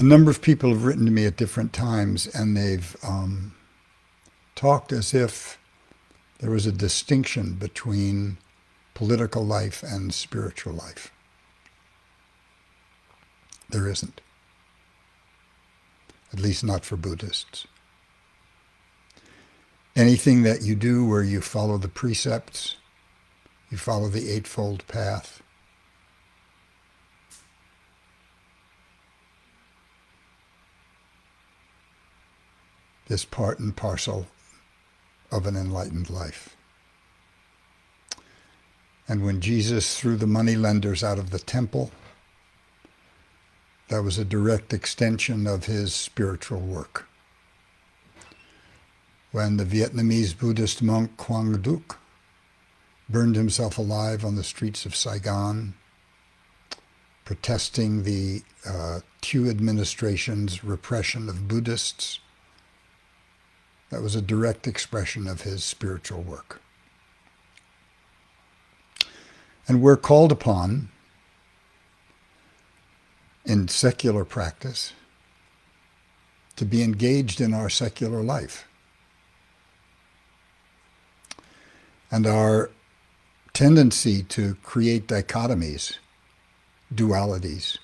A number of people have written to me at different times, and they've talked as if there was a distinction between political life and spiritual life. There isn't, at least not for Buddhists. Anything that you do where you follow the precepts, you follow the Eightfold Path, is part and parcel of an enlightened life. And when Jesus threw the moneylenders out of the temple, that was a direct extension of his spiritual work. When the Vietnamese Buddhist monk Quang Duc burned himself alive on the streets of Saigon, protesting the Thieu administration's repression of Buddhists, that was a direct expression of his spiritual work. And we're called upon in secular practice to be engaged in our secular life. And our tendency to create dichotomies, dualities,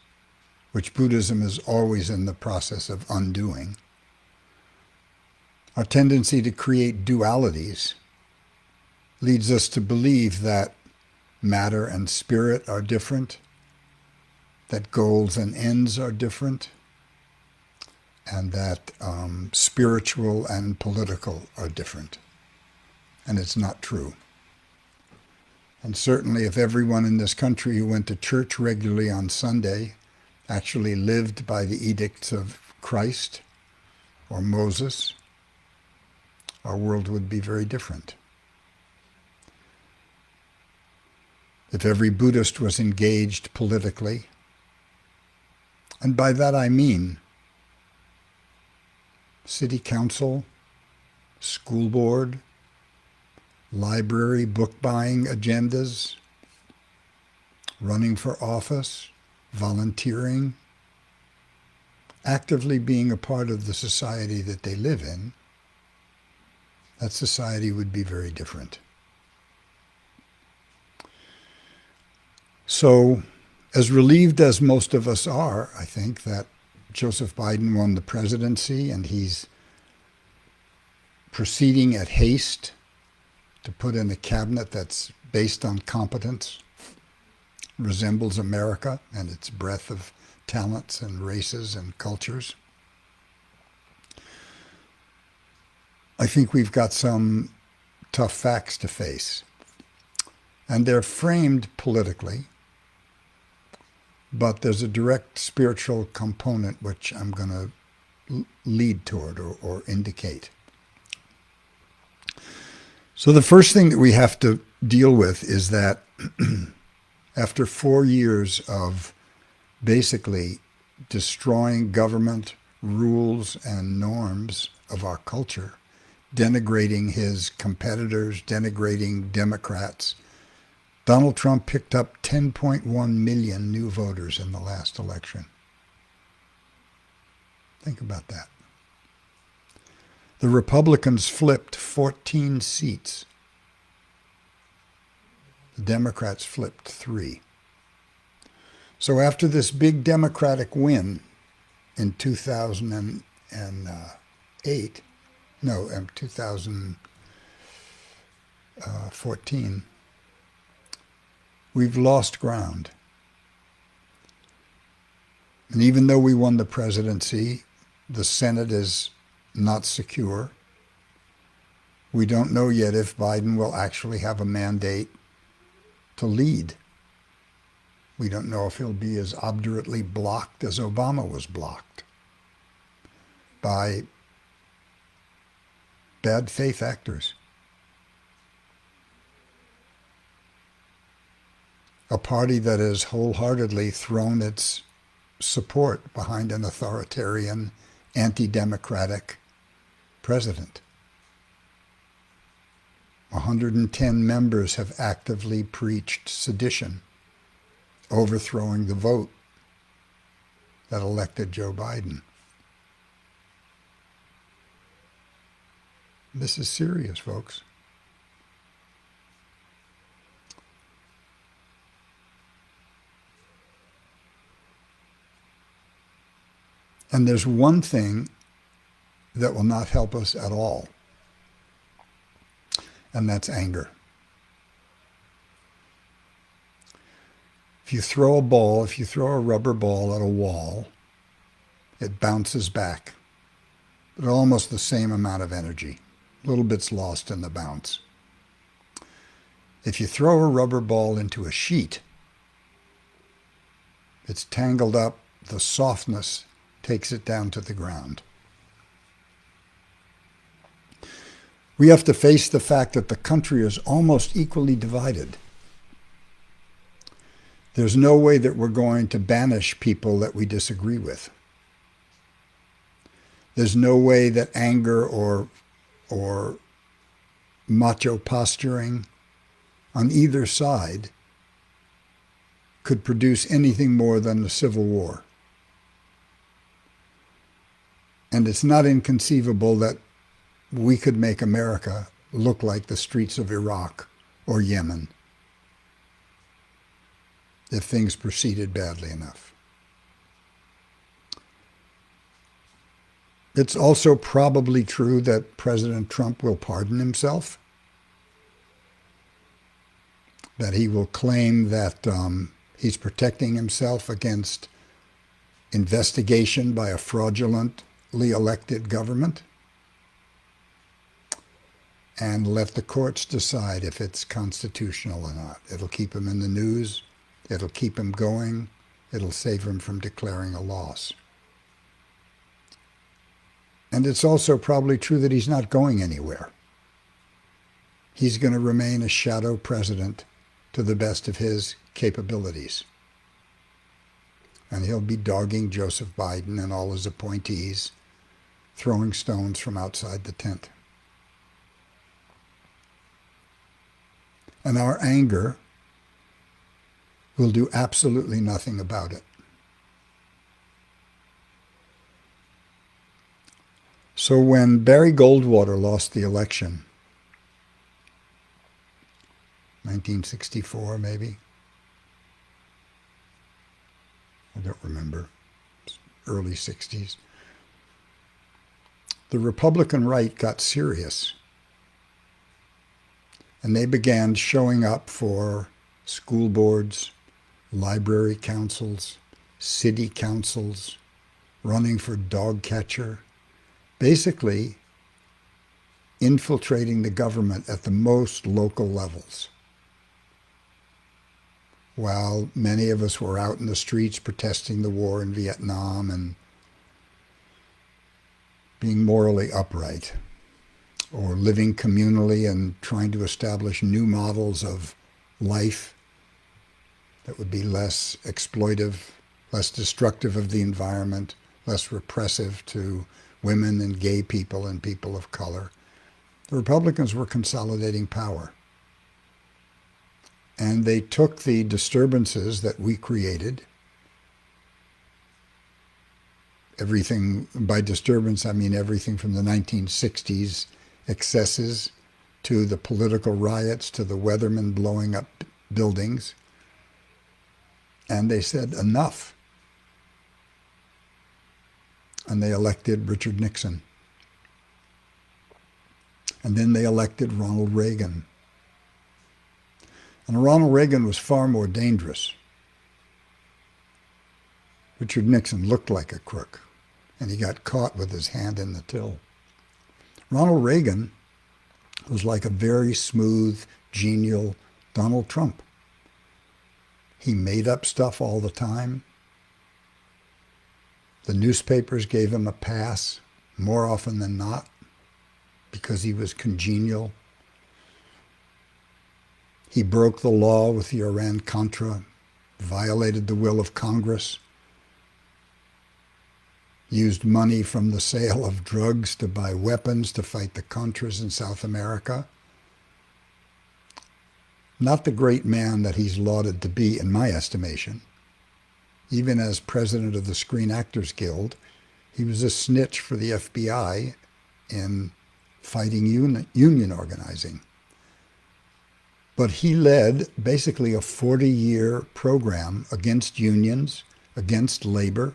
which Buddhism is always in the process of undoing, our tendency to create dualities leads us to believe that matter and spirit are different, that goals and ends are different, and that spiritual and political are different. And it's not true. And certainly if everyone in this country who went to church regularly on Sunday actually lived by the edicts of Christ or Moses, our world would be very different. If every Buddhist was engaged politically, and by that I mean city council, school board, library book buying agendas, running for office, volunteering, actively being a part of the society that they live in, that society would be very different. So, as relieved as most of us are, I think, that Joseph Biden won the presidency and he's proceeding at haste to put in a cabinet that's based on competence, resembles America and its breadth of talents and races and cultures. I think we've got some tough facts to face. And they're framed politically, but there's a direct spiritual component which I'm going to lead toward or indicate. So the first thing that we have to deal with is that after 4 years of basically destroying government rules and norms of our culture, denigrating his competitors, denigrating Democrats, Donald Trump picked up 10.1 million new voters in the last election. Think about that. The Republicans flipped 14 seats. The Democrats flipped 3. So after this big Democratic win in 2008, 2014, we've lost ground. And even though we won the presidency, the Senate is not secure. We don't know yet if Biden will actually have a mandate to lead. We don't know if he'll be as obdurately blocked as Obama was blocked by bad faith actors. A party that has wholeheartedly thrown its support behind an authoritarian, anti-democratic president. 110 members have actively preached sedition, overthrowing the vote, that elected Joe Biden. This is serious, folks. And there's one thing that will not help us at all, and that's anger. If you throw a rubber ball at a wall, it bounces back, but almost the same amount of energy. A little bit's lost in the bounce. If you throw a rubber ball into a sheet, it's tangled up, the softness takes it down to the ground. We have to face the fact that the country is almost equally divided. There's no way that we're going to banish people that we disagree with. There's no way that anger or macho posturing on either side could produce anything more than a civil war. And it's not inconceivable that we could make America look like the streets of Iraq or Yemen if things proceeded badly enough. It's also probably true that President Trump will pardon himself, that he will claim that he's protecting himself against investigation by a fraudulently elected government, and let the courts decide if it's constitutional or not. It'll keep him in the news. It'll keep him going. It'll save him from declaring a loss. And it's also probably true that he's not going anywhere. He's going to remain a shadow president to the best of his capabilities. And he'll be dogging Joseph Biden and all his appointees, throwing stones from outside the tent. And our anger will do absolutely nothing about it. So when Barry Goldwater lost the election, 1964 maybe, I don't remember, early 60s, the Republican right got serious. And they began showing up for school boards, library councils, city councils, running for dog catcher, basically infiltrating the government at the most local levels. While many of us were out in the streets protesting the war in Vietnam and being morally upright, or living communally and trying to establish new models of life that would be less exploitive, less destructive of the environment, less repressive to women and gay people and people of color. The Republicans were consolidating power. And they took the disturbances that we created. Everything, by disturbance, I mean everything from the 1960s excesses to the political riots to the weathermen blowing up buildings. And they said, enough. And they elected Richard Nixon. And then they elected Ronald Reagan. And Ronald Reagan was far more dangerous. Richard Nixon looked like a crook, and he got caught with his hand in the till. Ronald Reagan was like a very smooth, genial Donald Trump. He made up stuff all the time. The newspapers gave him a pass more often than not because he was congenial. He broke the law with the Iran-Contra, violated the will of Congress, used money from the sale of drugs to buy weapons to fight the Contras in South America. Not the great man that he's lauded to be, in my estimation, Even as president of the Screen Actors Guild, he was a snitch for the FBI in fighting union organizing. But he led basically a 40-year program against unions, against labor,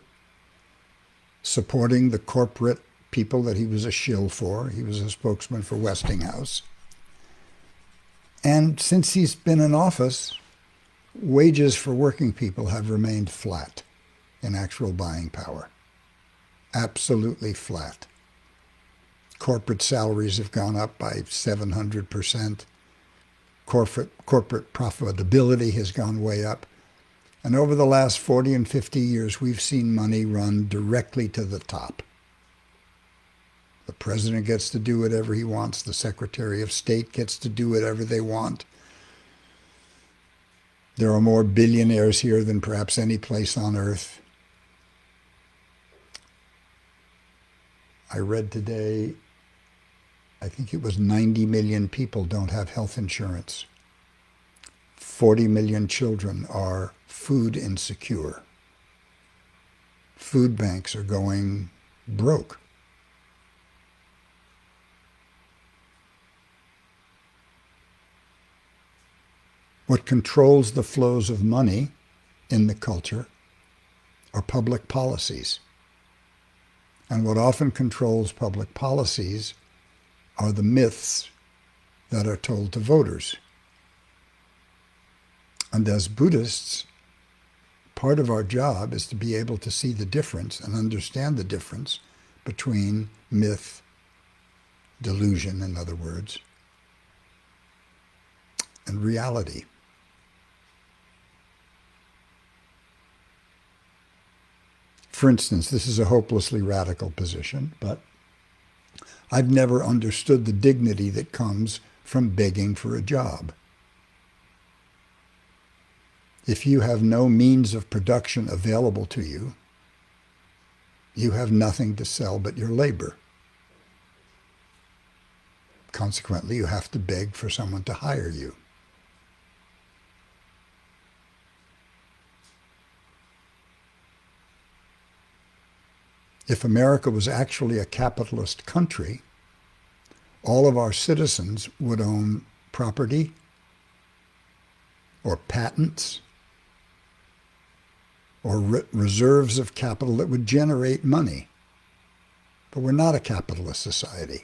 supporting the corporate people that he was a shill for. He was a spokesman for Westinghouse. And since he's been in office, wages for working people have remained flat in actual buying power. Absolutely flat. Corporate salaries have gone up by 700%. Corporate profitability has gone way up. And over the last 40 and 50 years, we've seen money run directly to the top. The president gets to do whatever he wants. The Secretary of State gets to do whatever they want. There are more billionaires here than perhaps any place on earth. I read today, I think it was 90 million people don't have health insurance. 40 million children are food insecure. Food banks are going broke. What controls the flows of money in the culture are public policies. And what often controls public policies are the myths that are told to voters. And as Buddhists, part of our job is to be able to see the difference and understand the difference between myth, delusion, in other words, and reality. For instance, this is a hopelessly radical position, but I've never understood the dignity that comes from begging for a job. If you have no means of production available to you, you have nothing to sell but your labor. Consequently, you have to beg for someone to hire you. If America was actually a capitalist country, all of our citizens would own property or patents or reserves of capital that would generate money. But we're not a capitalist society.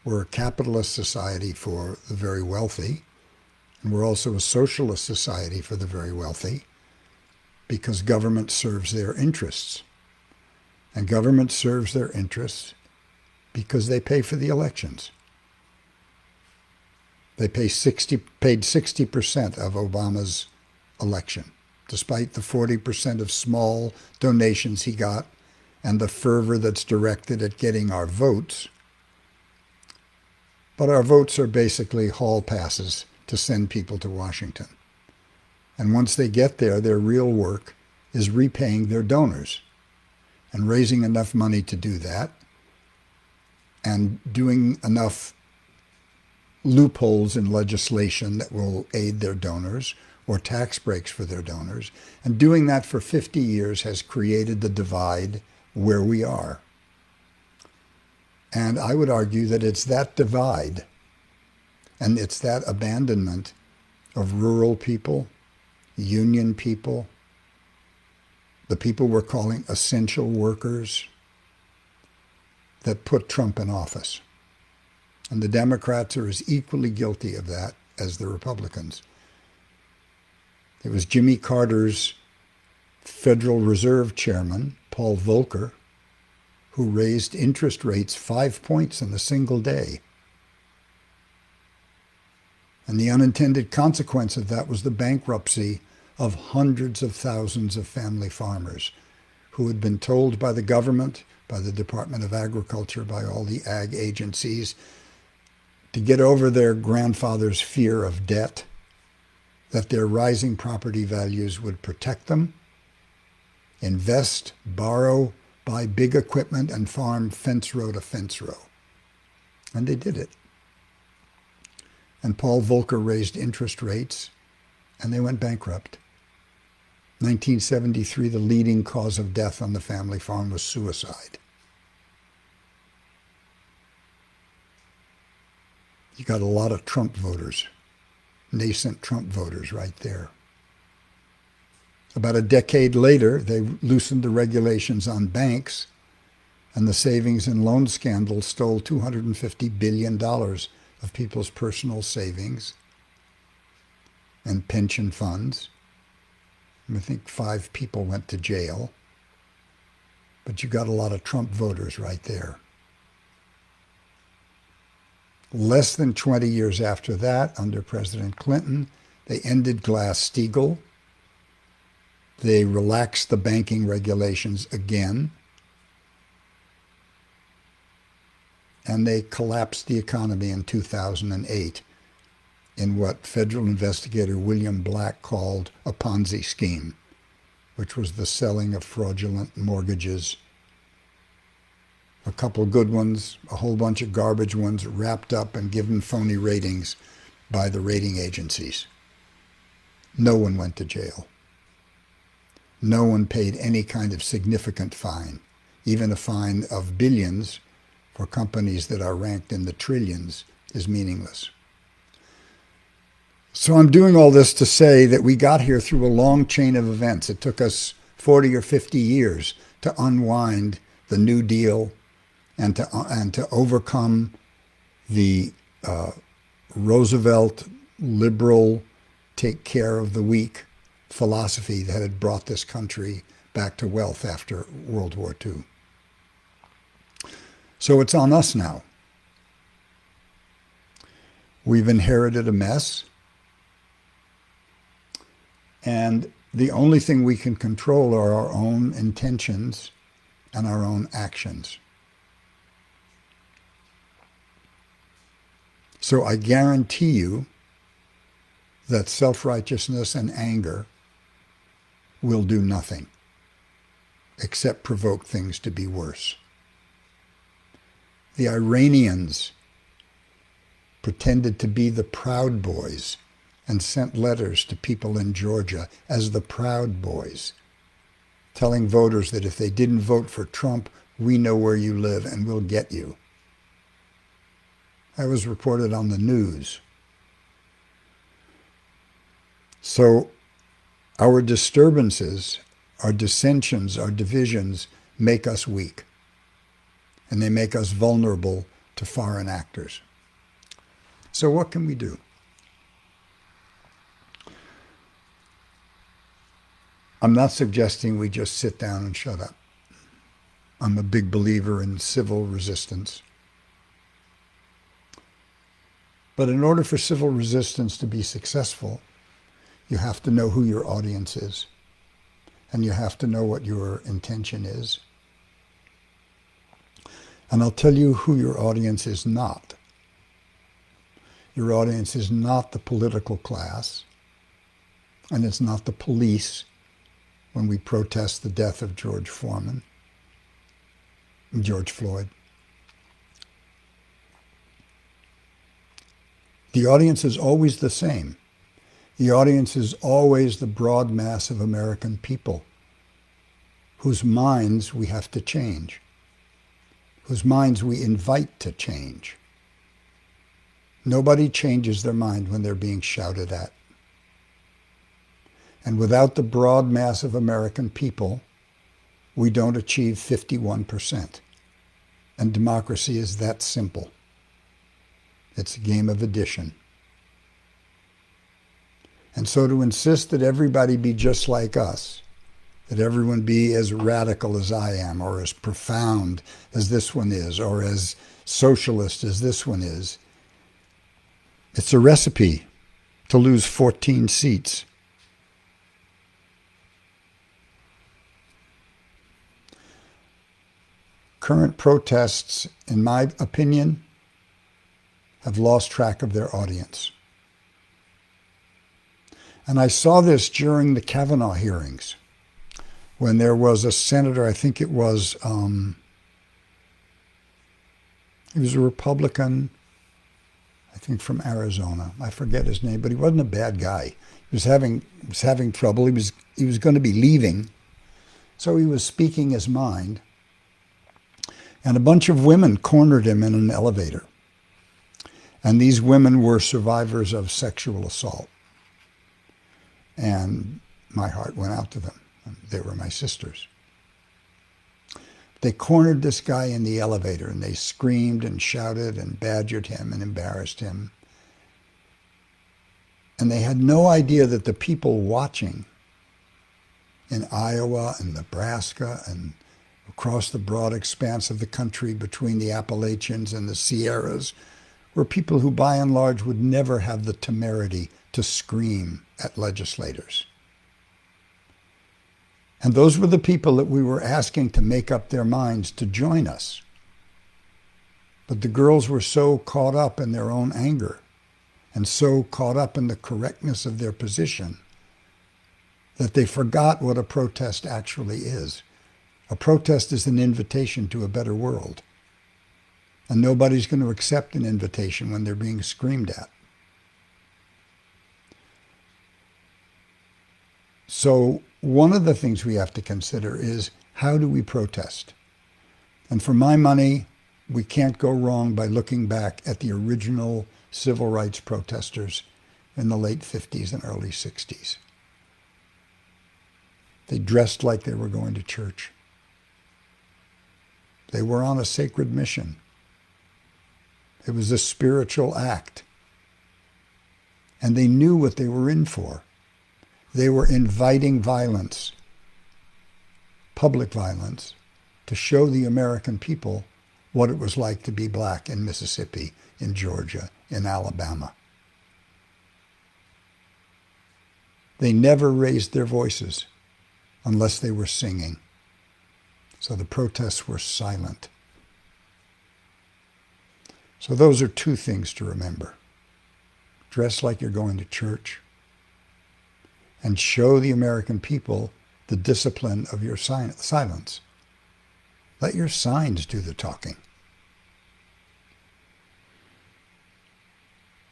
We're a capitalist society for the very wealthy, and we're also a socialist society for the very wealthy because government serves their interests. And government serves their interests because they pay for the elections. They paid 60% of Obama's election, despite the 40% of small donations he got and the fervor that's directed at getting our votes. But our votes are basically hall passes to send people to Washington. And once they get there, their real work is repaying their donors and raising enough money to do that and doing enough loopholes in legislation that will aid their donors or tax breaks for their donors. And doing that for 50 years has created the divide where we are. And I would argue that it's that divide and it's that abandonment of rural people, union people, the people we're calling essential workers, that put Trump in office. And the Democrats are as equally guilty of that as the Republicans. It was Jimmy Carter's Federal Reserve Chairman, Paul Volcker, who raised interest rates 5 points in a single day. And the unintended consequence of that was the bankruptcy of hundreds of thousands of family farmers who had been told by the government, by the Department of Agriculture, by all the ag agencies, to get over their grandfather's fear of debt, that their rising property values would protect them, invest, borrow, buy big equipment, and farm fence row to fence row. And they did it. And Paul Volcker raised interest rates, and they went bankrupt. 1973, the leading cause of death on the family farm was suicide. You got a lot of Trump voters, nascent Trump voters right there. About a decade later, they loosened the regulations on banks, and the savings and loan scandal stole $250 billion of people's personal savings and pension funds. I think 5 people went to jail. But you got a lot of Trump voters right there. Less than 20 years after that, under President Clinton, they ended Glass-Steagall. They relaxed the banking regulations again. And they collapsed the economy in 2008 in what federal investigator William Black called a Ponzi scheme, which was the selling of fraudulent mortgages. A couple of good ones, a whole bunch of garbage ones wrapped up and given phony ratings by the rating agencies. No one went to jail. No one paid any kind of significant fine. Even a fine of billions for companies that are ranked in the trillions is meaningless. So I'm doing all this to say that we got here through a long chain of events. It took us 40 or 50 years to unwind the New Deal and to overcome the Roosevelt liberal take care of the weak philosophy that had brought this country back to wealth after World War II. So it's on us now. We've inherited a mess, and the only thing we can control are our own intentions and our own actions. So I guarantee you that self-righteousness and anger will do nothing except provoke things to be worse. The Iranians pretended to be the Proud Boys and sent letters to people in Georgia as the Proud Boys, telling voters that if they didn't vote for Trump, we know where you live and we'll get you. That was reported on the news. So our disturbances, our dissensions, our divisions make us weak, and they make us vulnerable to foreign actors. So what can we do? I'm not suggesting we just sit down and shut up. I'm a big believer in civil resistance. But in order for civil resistance to be successful, you have to know who your audience is, and you have to know what your intention is. And I'll tell you who your audience is not. Your audience is not the political class, and it's not the police when we protest the death of George Floyd. The audience is always the same. The audience is always the broad mass of American people whose minds we have to change, whose minds we invite to change. Nobody changes their mind when they're being shouted at. And without the broad mass of American people, we don't achieve 51%. And democracy is that simple. It's a game of addition. And so to insist that everybody be just like us, that everyone be as radical as I am, or as profound as this one is, or as socialist as this one is, it's a recipe to lose 14 seats. Current protests, in my opinion, have lost track of their audience. And I saw this during the Kavanaugh hearings, when there was a senator, I think it was a Republican, I think from Arizona. I forget his name, but he wasn't a bad guy. He was having trouble. He was going to be leaving, so he was speaking his mind. And a bunch of women cornered him in an elevator. And these women were survivors of sexual assault. And my heart went out to them. They were my sisters. They cornered this guy in the elevator, and they screamed and shouted and badgered him and embarrassed him. And they had no idea that the people watching in Iowa and Nebraska and across the broad expanse of the country between the Appalachians and the Sierras were people who by and large would never have the temerity to scream at legislators. And those were the people that we were asking to make up their minds to join us. But the girls were so caught up in their own anger and so caught up in the correctness of their position that they forgot what a protest actually is. A protest is an invitation to a better world. And nobody's going to accept an invitation when they're being screamed at. So one of the things we have to consider is, how do we protest? And for my money, we can't go wrong by looking back at the original civil rights protesters in the late 50s and early 60s. They dressed like they were going to church. They were on a sacred mission. It was a spiritual act. And they knew what they were in for. They were inviting violence, public violence, to show the American people what it was like to be black in Mississippi, in Georgia, in Alabama. They never raised their voices unless they were singing. So the protests were silent. So those are two things to remember. Dress like you're going to church, and show the American people the discipline of your silence. Let your signs do the talking.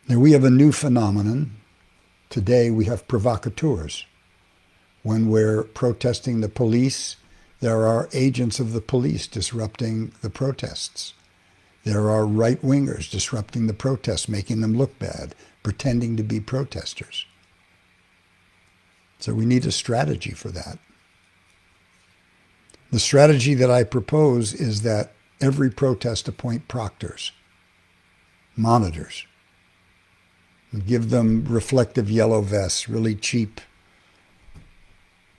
Now we have a new phenomenon. Today we have provocateurs. When we're protesting the police, there are agents of the police disrupting the protests. There are right-wingers disrupting the protests, making them look bad, pretending to be protesters. So we need a strategy for that. The strategy that I propose is that every protest appoint proctors, monitors, and give them reflective yellow vests, really cheap,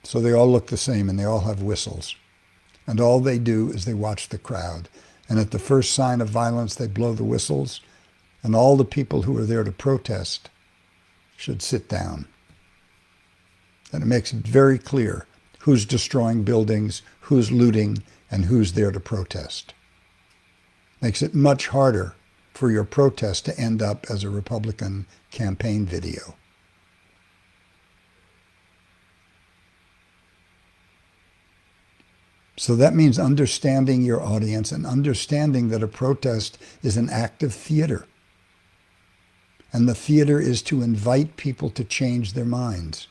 so they all look the same and they all have whistles. And all they do is they watch the crowd. And at the first sign of violence, they blow the whistles, and all the people who are there to protest should sit down. And it makes it very clear who's destroying buildings, who's looting, and who's there to protest. Makes it much harder for your protest to end up as a Republican campaign video. So that means understanding your audience and understanding that a protest is an act of theater. And the theater is to invite people to change their minds.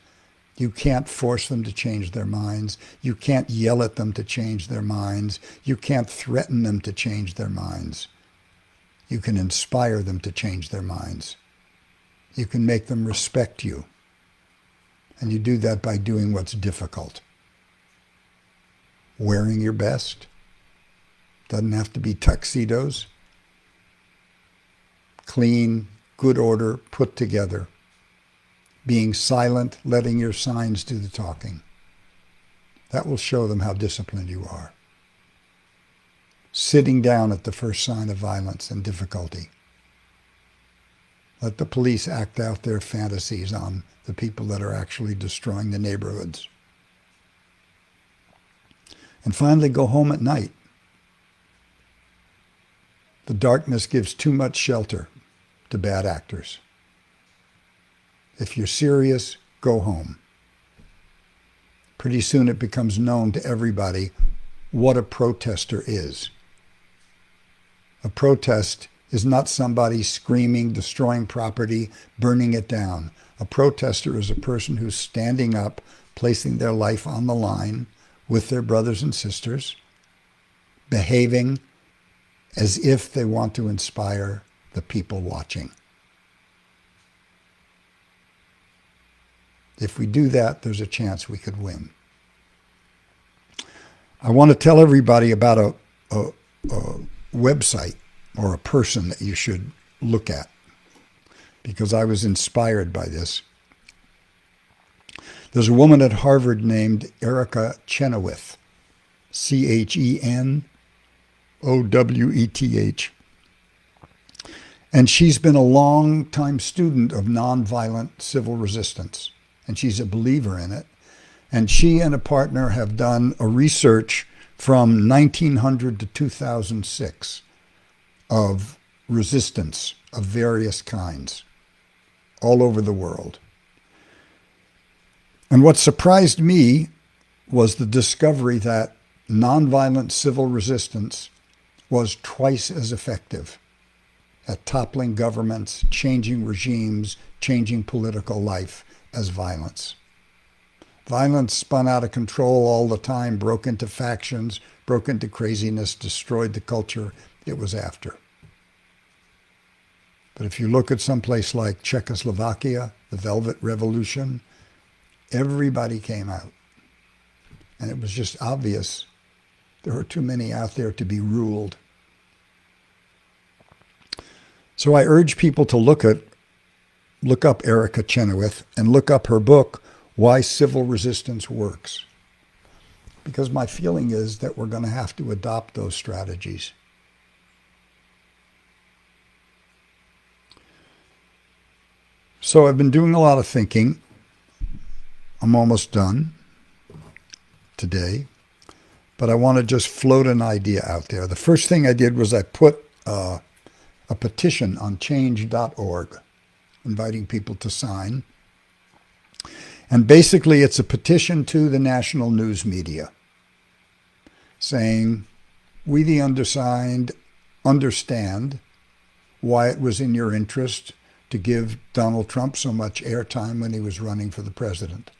You can't force them to change their minds. You can't yell at them to change their minds. You can't threaten them to change their minds. You can inspire them to change their minds. You can make them respect you. And you do that by doing what's difficult. Wearing your best. Doesn't have to be tuxedos. Clean, good order, put together. Being silent, letting your signs do the talking. That will show them how disciplined you are. Sitting down at the first sign of violence and difficulty. Let the police act out their fantasies on the people that are actually destroying the neighborhoods. And finally, go home at night. The darkness gives too much shelter to bad actors. If you're serious, go home. Pretty soon it becomes known to everybody what a protester is. A protest is not somebody screaming, destroying property, burning it down. A protester is a person who's standing up, placing their life on the line with their brothers and sisters, behaving as if they want to inspire the people watching. If we do that, there's a chance we could win. I want to tell everybody about a website or a person that you should look at, because I was inspired by this. There's a woman at Harvard named Erica Chenoweth, Chenoweth. And she's been a long-time student of nonviolent civil resistance, and she's a believer in it. And she and a partner have done a research from 1900 to 2006 of resistance of various kinds all over the world. And what surprised me was the discovery that nonviolent civil resistance was twice as effective at toppling governments, changing regimes, changing political life as violence. Violence spun out of control all the time, broke into factions, broke into craziness, destroyed the culture it was after. But if you look at some place like Czechoslovakia, the Velvet Revolution, everybody came out. And it was just obvious there were too many out there to be ruled. So I urge people to look up Erica Chenoweth and look up her book, Why Civil Resistance Works. Because my feeling is that we're going to have to adopt those strategies. So I've been doing a lot of thinking. I'm almost done today, but I want to just float an idea out there. The first thing I did was I put a petition on change.org, inviting people to sign. And basically it's a petition to the national news media saying, we the undersigned understand why it was in your interest to give Donald Trump so much airtime when he was running for the president.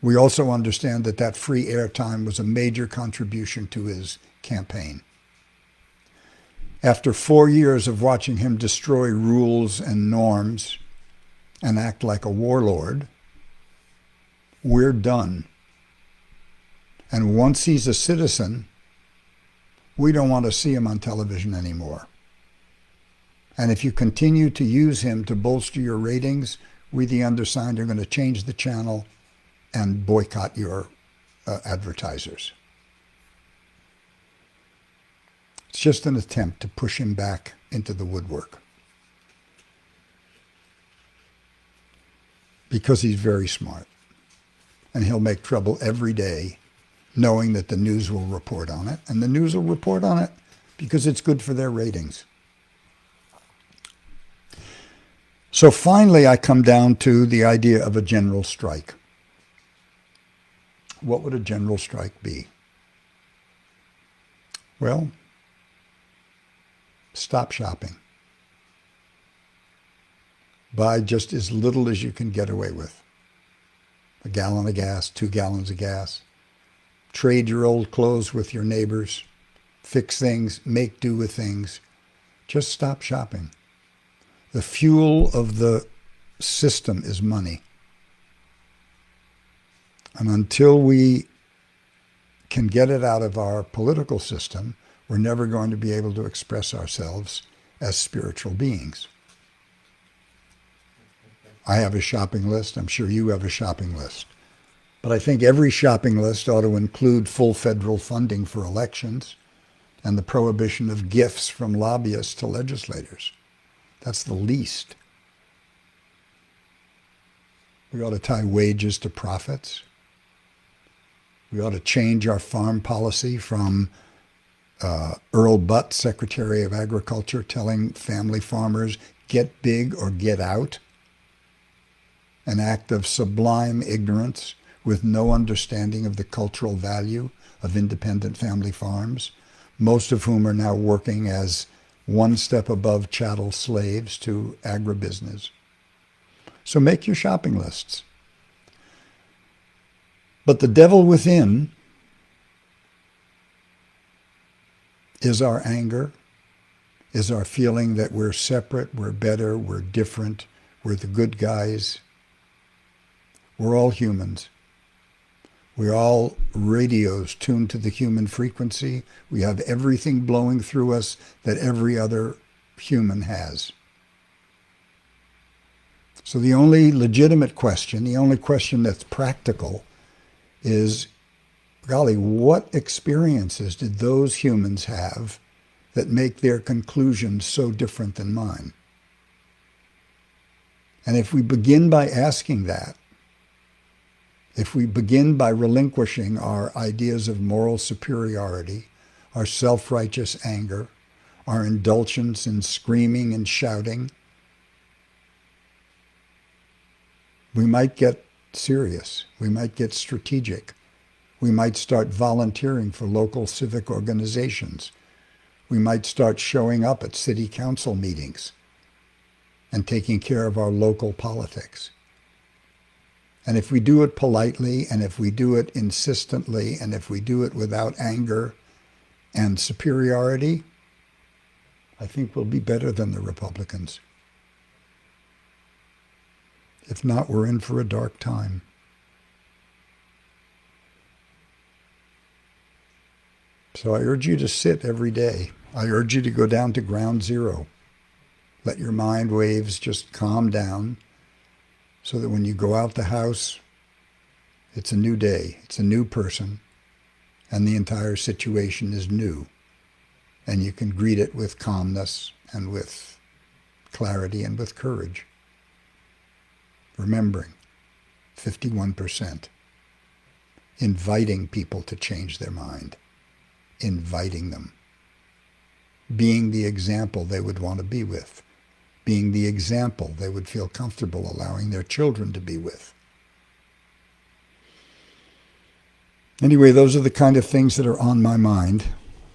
We also understand that that free airtime was a major contribution to his campaign. After 4 years of watching him destroy rules and norms and act like a warlord, we're done. And once he's a citizen, we don't want to see him on television anymore. And if you continue to use him to bolster your ratings, we the undersigned are going to change the channel and boycott your advertisers. It's just an attempt to push him back into the woodwork. Because he's very smart. And he'll make trouble every day, knowing that the news will report on it. And the news will report on it because it's good for their ratings. So finally, I come down to the idea of a general strike. What would a general strike be? Well, stop shopping. Buy just as little as you can get away with. A gallon of gas, 2 gallons of gas. Trade your old clothes with your neighbors. Fix things, make do with things. Just stop shopping. The fuel of the system is money. And until we can get it out of our political system, we're never going to be able to express ourselves as spiritual beings. I have a shopping list. I'm sure you have a shopping list. But I think every shopping list ought to include full federal funding for elections and the prohibition of gifts from lobbyists to legislators. That's the least. We ought to tie wages to profits. We ought to change our farm policy from Earl Butt, Secretary of Agriculture, telling family farmers, get big or get out. An act of sublime ignorance with no understanding of the cultural value of independent family farms. most of whom are now working as one step above chattel slaves to agribusiness. So make your shopping lists. But the devil within is our anger, is our feeling that we're separate, we're better, we're different, we're the good guys. We're all humans. We're all radios tuned to the human frequency. We have everything blowing through us that every other human has. So the only legitimate question, the only question that's practical is, golly, what experiences did those humans have that make their conclusions so different than mine? And if we begin by asking that, if we begin by relinquishing our ideas of moral superiority, our self-righteous anger, our indulgence in screaming and shouting, we might get serious. We might get strategic. We might start volunteering for local civic organizations. We might start showing up at city council meetings and taking care of our local politics. And if we do it politely, and if we do it insistently, and if we do it without anger and superiority, I think we'll be better than the Republicans. If not, we're in for a dark time. So I urge you to sit every day. I urge you to go down to ground zero. Let your mind waves just calm down, so that when you go out the house, it's a new day, it's a new person, and the entire situation is new. And you can greet it with calmness and with clarity and with courage. Remembering, 51%. Inviting people to change their mind. Inviting them. Being the example they would want to be with. Being the example they would feel comfortable allowing their children to be with. Anyway, those are the kind of things that are on my mind.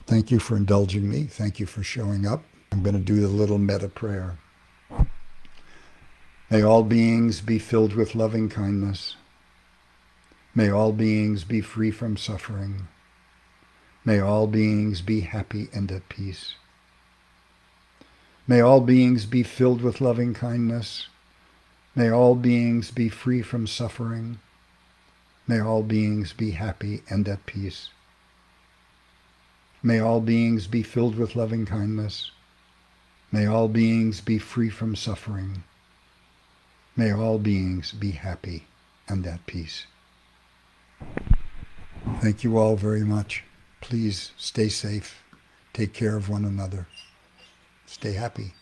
Thank you for indulging me. Thank you for showing up. I'm going to do the little metta prayer. May all beings be filled with loving kindness. May all beings be free from suffering. May all beings be happy and at peace. May all beings be filled with loving kindness. May all beings be free from suffering. May all beings be happy and at peace. May all beings be filled with loving kindness. May all beings be free from suffering. May all beings be happy and at peace. Thank you all very much. Please stay safe. Take care of one another. Stay happy.